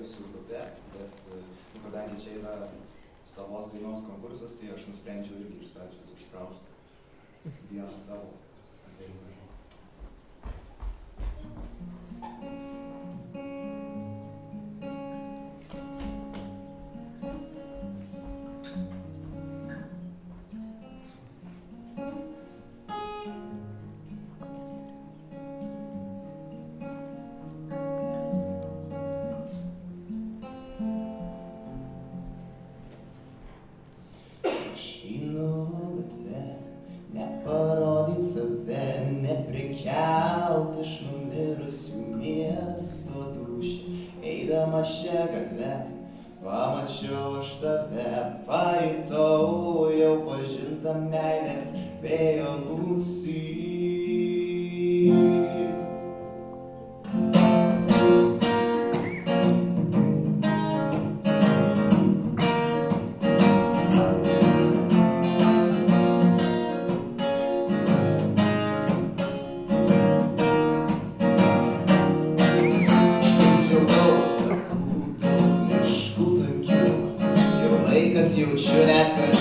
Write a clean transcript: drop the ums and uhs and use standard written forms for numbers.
kalbėti su grupe, bet kadangi čia yra savos dainos konkursas, tai aš nusprendžiau irgi iš stačius ištraukti vieną savo dainą. Neparodyt save, neprikelt iš numirusių miesto dūšių. Eidamas šią gatvę, pamačiau aš tave, pajutau jau pažintą meilės vėjo gūsį. Jaučiu net, kad